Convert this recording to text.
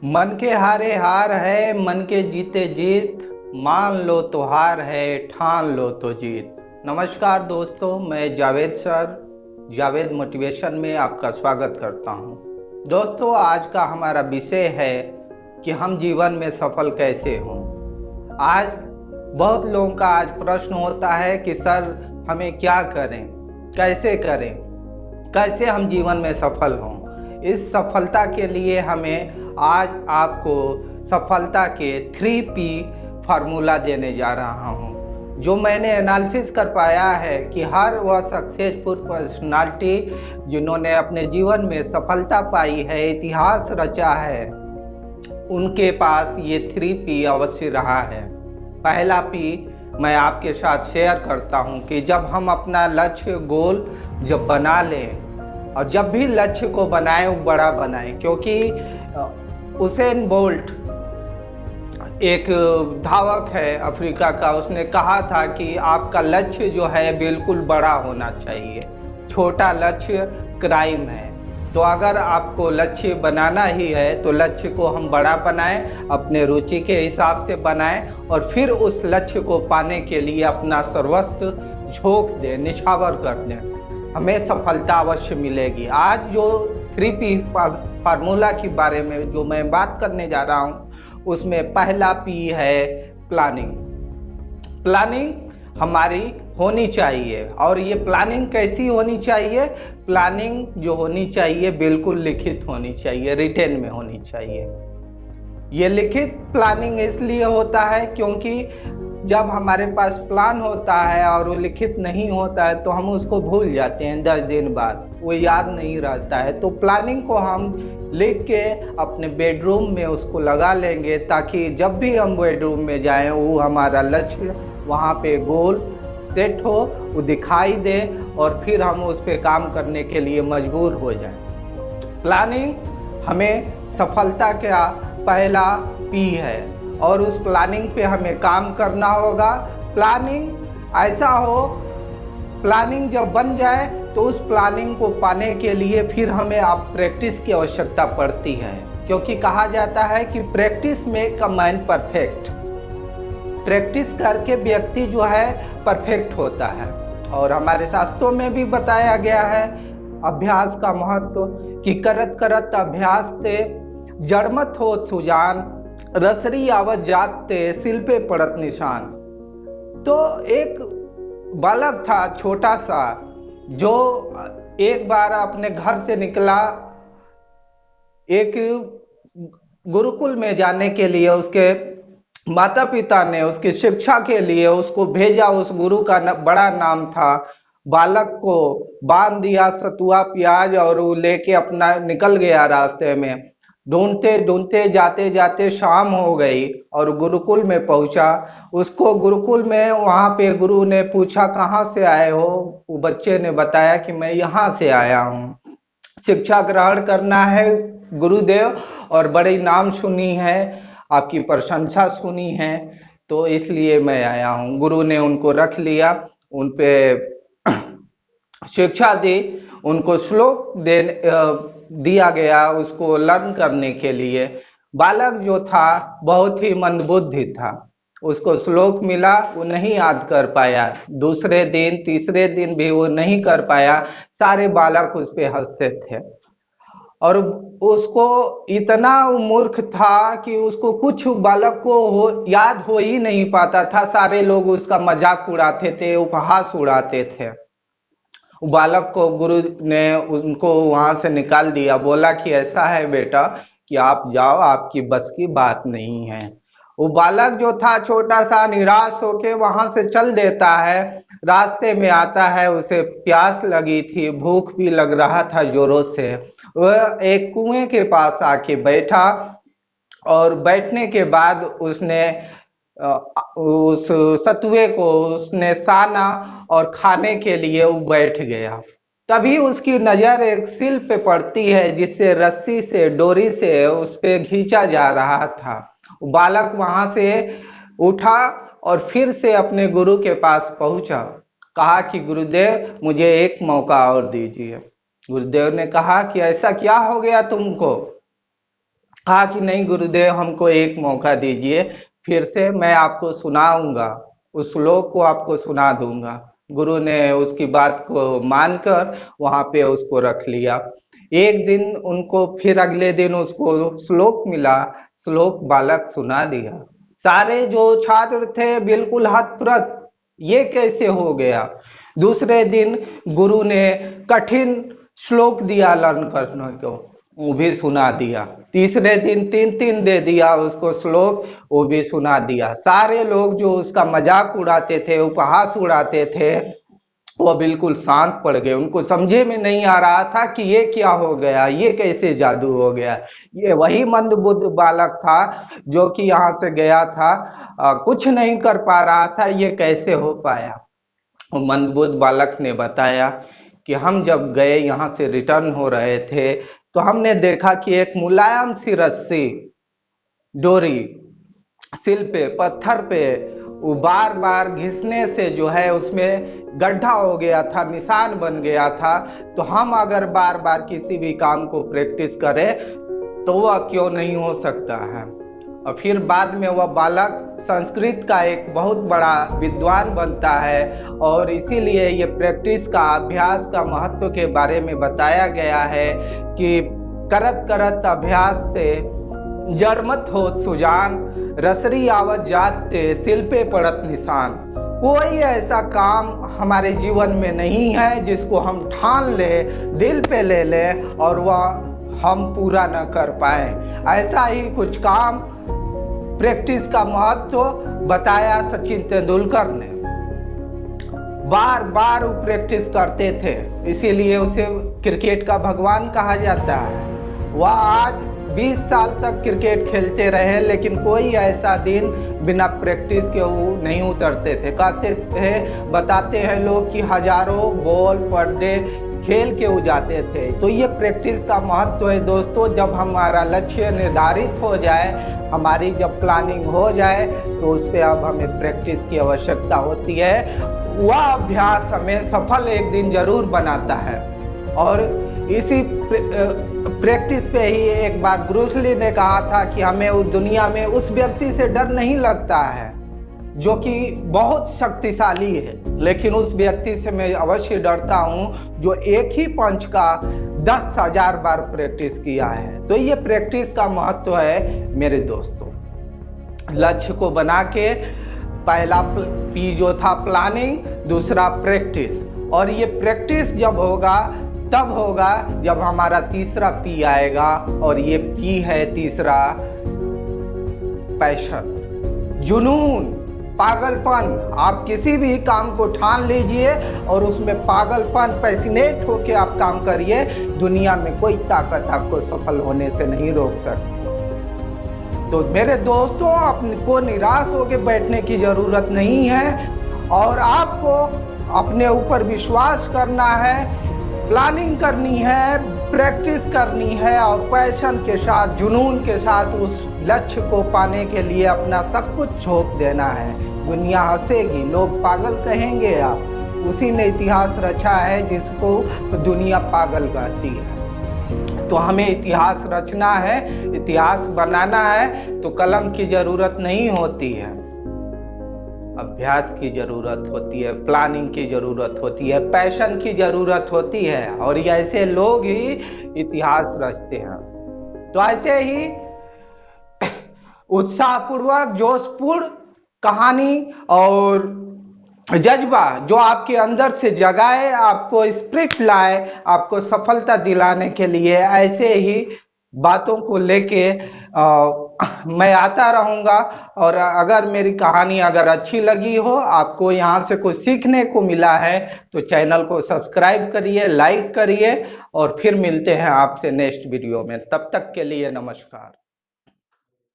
मन के हारे हार है, मन के जीते जीत। मान लो तो हार है, ठान लो तो जीत। नमस्कार दोस्तों, मैं जावेद सर जावेद मोटिवेशन में आपका स्वागत करता हूं। दोस्तों, आज का हमारा विषय है कि हम जीवन में सफल कैसे हों। आज बहुत लोगों का आज प्रश्न होता है कि सर हमें क्या करें, करें कैसे हम जीवन में सफल हों। इस सफलता के लिए हमें आज आपको सफलता के 3P फार्मूला देने जा रहा हूं, जो मैंने एनालिसिस कर पाया है कि हर वह सक्सेसफुल पर्सनालिटी जिन्होंने अपने जीवन में सफलता पाई है, इतिहास रचा है, उनके पास ये 3P अवश्य रहा है। पहला P मैं आपके साथ शेयर करता हूं कि जब हम अपना लक्ष्य गोल जब बना लें, और जब भी लक्ष्य को बनाएं वो बड़ा बनाएं, क्योंकि उसेन बोल्ट एक धावक है अफ्रीका का, उसने कहा था कि आपका लक्ष्य जो है बिल्कुल बड़ा होना चाहिए, छोटा लक्ष्य क्राइम है। तो अगर आपको लक्ष्य बनाना ही है तो लक्ष्य को हम बड़ा बनाएं, अपने रुचि के हिसाब से बनाएं, और फिर उस लक्ष्य को पाने के लिए अपना सर्वस्व झोंक दें, निछावर कर दें, हमें सफलता अवश्य मिलेगी। आज जो 3P फार्मूला के बारे में जो मैं बात करने जा रहा हूं, उसमें पहला P है प्लानिंग। प्लानिंग हमारी होनी चाहिए, और ये प्लानिंग कैसी होनी चाहिए? प्लानिंग जो होनी चाहिए बिल्कुल लिखित होनी चाहिए, रिटेन में होनी चाहिए। ये लिखित प्लानिंग इसलिए होता है क्योंकि जब हमारे पास प्लान होता है और वो लिखित नहीं होता है तो हम उसको भूल जाते हैं, 10 दिन बाद वो याद नहीं रहता है। तो प्लानिंग को हम लिख के अपने बेडरूम में उसको लगा लेंगे, ताकि जब भी हम बेडरूम में जाएं वो हमारा लक्ष्य वहाँ पे गोल सेट हो, वो दिखाई दे, और फिर हम उस पर काम करने के लिए मजबूर हो जाएं। प्लानिंग हमें सफलता का पहला P है, और उस प्लानिंग पे हमें काम करना होगा। प्लानिंग ऐसा हो, प्लानिंग जब बन जाए तो उस प्लानिंग को पाने के लिए फिर हमें अब प्रैक्टिस की आवश्यकता पड़ती है, क्योंकि कहा जाता है कि practice make a man perfect. Practice करके व्यक्ति जो है परफेक्ट होता है। और हमारे शास्त्रों में भी बताया गया है अभ्यास का महत्व, कि करत करत अभ्यास ते जड़मत हो सुजान, रसरी आवत जाते सिल पे पड़त निशान। तो एक बालक था छोटा सा, जो एक बार अपने घर से निकला एक गुरुकुल में जाने के लिए। उसके माता पिता ने उसकी शिक्षा के लिए उसको भेजा। उस गुरु का बड़ा नाम था। बालक को बांध दिया सतुआ प्याज, और वो लेके अपना निकल गया रास्ते में। ढूंढते ढूंढते जाते जाते शाम हो गई और गुरुकुल में पहुंचा। उसको गुरुकुल में वहां पे गुरु ने पूछा, कहाँ से आए हो? वो बच्चे ने बताया कि मैं यहाँ से आया हूँ, शिक्षा ग्रहण करना है गुरुदेव, और बड़े नाम सुनी है, आपकी प्रशंसा सुनी है, तो इसलिए मैं आया हूँ। गुरु ने उनको रख लिया, उन पे शिक्षा दी, उनको श्लोक दिया गया उसको लर्न करने के लिए। बालक जो था बहुत ही मंदबुद्धि था, उसको श्लोक मिला, वो नहीं याद कर पाया। दूसरे दिन तीसरे दिन भी वो नहीं कर पाया। सारे बालक उस पे हंसते थे, और उसको इतना मूर्ख था कि उसको कुछ बालक को याद हो ही नहीं पाता था। सारे लोग उसका मजाक उड़ाते थे, उपहास उड़ाते थे। बालक को गुरु ने उनको वहां से निकाल दिया, बोला कि ऐसा है बेटा कि आप जाओ, आपकी बस की बात नहीं है। वो बालक जो था छोटा सा, निराश होके वहां से चल देता है। रास्ते में आता है, उसे प्यास लगी थी, भूख भी लग रहा था जोरों से। वह एक कुएं के पास आके बैठा, और बैठने के बाद उसने उस सतुए को उसने साना, और खाने के लिए वो बैठ गया। तभी उसकी नजर एक सिल पे पड़ती है, जिससे रस्सी से डोरी से उस पे खींचा जा रहा था। बालक वहां से उठा और फिर से अपने गुरु के पास पहुंचा। कहा कि गुरुदेव मुझे एक मौका और दीजिए। गुरुदेव ने कहा कि ऐसा क्या हो गया तुमको? कहा कि नहीं गुरुदेव, हमको एक मौका दीजिए, फिर से मैं आपको सुनाऊंगा, उस श्लोक को आपको सुना दूंगा। गुरु ने उसकी बात को मानकर वहां पे उसको रख लिया। एक दिन उनको फिर अगले दिन उसको श्लोक मिला, श्लोक बालक सुना दिया। सारे जो छात्र थे बिल्कुल हतप्रभ, ये कैसे हो गया। दूसरे दिन गुरु ने कठिन श्लोक दिया लर्न करने को, वो भी सुना दिया। तीसरे दिन तीन तीन दे दिया उसको श्लोक, वो भी सुना दिया। सारे लोग जो उसका मजाक उड़ाते थे, उपहास उड़ाते थे, वो बिल्कुल शांत पड़ गए। उनको समझे में नहीं आ रहा था कि ये क्या हो गया, ये कैसे जादू हो गया। ये वही मंदबुद्ध बालक था जो कि यहाँ से गया था, कुछ नहीं कर पा रहा था, ये कैसे हो पाया। मंदबुद्ध बालक ने बताया कि हम जब गए यहाँ से रिटर्न हो रहे थे, तो हमने देखा कि एक मुलायम सी रस्सी, डोरी सिल पे, पत्थर पे, वो बार बार घिसने से जो है उसमें गड्ढा हो गया था, निशान बन गया था। तो हम अगर बार बार किसी भी काम को प्रैक्टिस करें तो वह क्यों नहीं हो सकता है। और फिर बाद में वह बालक संस्कृत का एक बहुत बड़ा विद्वान बनता है, और इसीलिए ये प्रैक्टिस का, अभ्यास का महत्व के बारे में बताया गया है कि करत करत अभ्यास से जड़मत होत सुजान, रसरी आवत जाते सिल पे पड़त निशान। कोई ऐसा काम हमारे जीवन में नहीं है जिसको हम ठान ले, दिल पे ले ले और वह हम पूरा न कर पाए। ऐसा ही कुछ काम प्रैक्टिस का महत्व बताया सचिन तेंदुलकर ने। बार बार वो प्रैक्टिस करते थे, इसीलिए उसे क्रिकेट का भगवान कहा जाता है। वह आज 20 साल तक क्रिकेट खेलते रहे, लेकिन कोई ऐसा दिन बिना प्रैक्टिस के वो नहीं उतरते थे। कहते थे, बताते हैं लोग कि हजारों बॉल पर डे खेल के जाते थे। तो ये प्रैक्टिस का महत्व है दोस्तों। जब हमारा लक्ष्य निर्धारित हो जाए, हमारी जब प्लानिंग हो जाए, तो उस पर अब हमें प्रैक्टिस की आवश्यकता होती है। वह अभ्यास हमें सफल एक दिन जरूर बनाता है। और इसी प्रैक्टिस पे ही एक बार ब्रूस ली ने कहा था कि हमें उस दुनिया में उस व्यक्ति से डर नहीं लगता है जो कि बहुत शक्तिशाली है, लेकिन उस व्यक्ति से मैं अवश्य डरता हूं जो एक ही पंच का 10,000 बार प्रैक्टिस किया है। तो ये प्रैक्टिस का महत्व है मेरे दोस्तों। लक्ष्य को बना के, पहला पी जो था प्लानिंग, दूसरा प्रैक्टिस, और ये प्रैक्टिस जब होगा तब होगा जब हमारा तीसरा पी आएगा, और ये पी है तीसरा पैशन, जुनून, पागलपन। आप किसी भी काम को ठान लीजिए और उसमें पागलपन, पैसिनेट होके आप काम करिए, दुनिया में कोई ताकत आपको सफल होने से नहीं रोक सकती। तो मेरे दोस्तों, आपको निराश होकर बैठने की जरूरत नहीं है, और आपको अपने ऊपर विश्वास करना है, प्लानिंग करनी है, प्रैक्टिस करनी है, और पैशन के साथ, जुनून के साथ उस लक्ष्य को पाने के लिए अपना सब कुछ झोंक देना है। दुनिया हंसेगी, लोग पागल कहेंगे, आप उसी ने इतिहास रचा है जिसको दुनिया पागल कहती है। तो हमें इतिहास रचना है, इतिहास बनाना है, तो कलम की जरूरत नहीं होती है, अभ्यास की जरूरत होती है, प्लानिंग की जरूरत होती है, पैशन की जरूरत होती है, और ऐसे लोग ही इतिहास रचते हैं। तो ऐसे ही उत्साहपूर्वक, जोशपूर्ण कहानी और जज्बा जो आपके अंदर से जगाए, आपको स्पिरिट लाए, आपको सफलता दिलाने के लिए, ऐसे ही बातों को लेके मैं आता रहूंगा। और अगर मेरी कहानी अगर अच्छी लगी हो, आपको यहाँ से कुछ सीखने को मिला है, तो चैनल को सब्सक्राइब करिए, लाइक करिए, और फिर मिलते हैं आपसे नेक्स्ट वीडियो में। तब तक के लिए नमस्कार।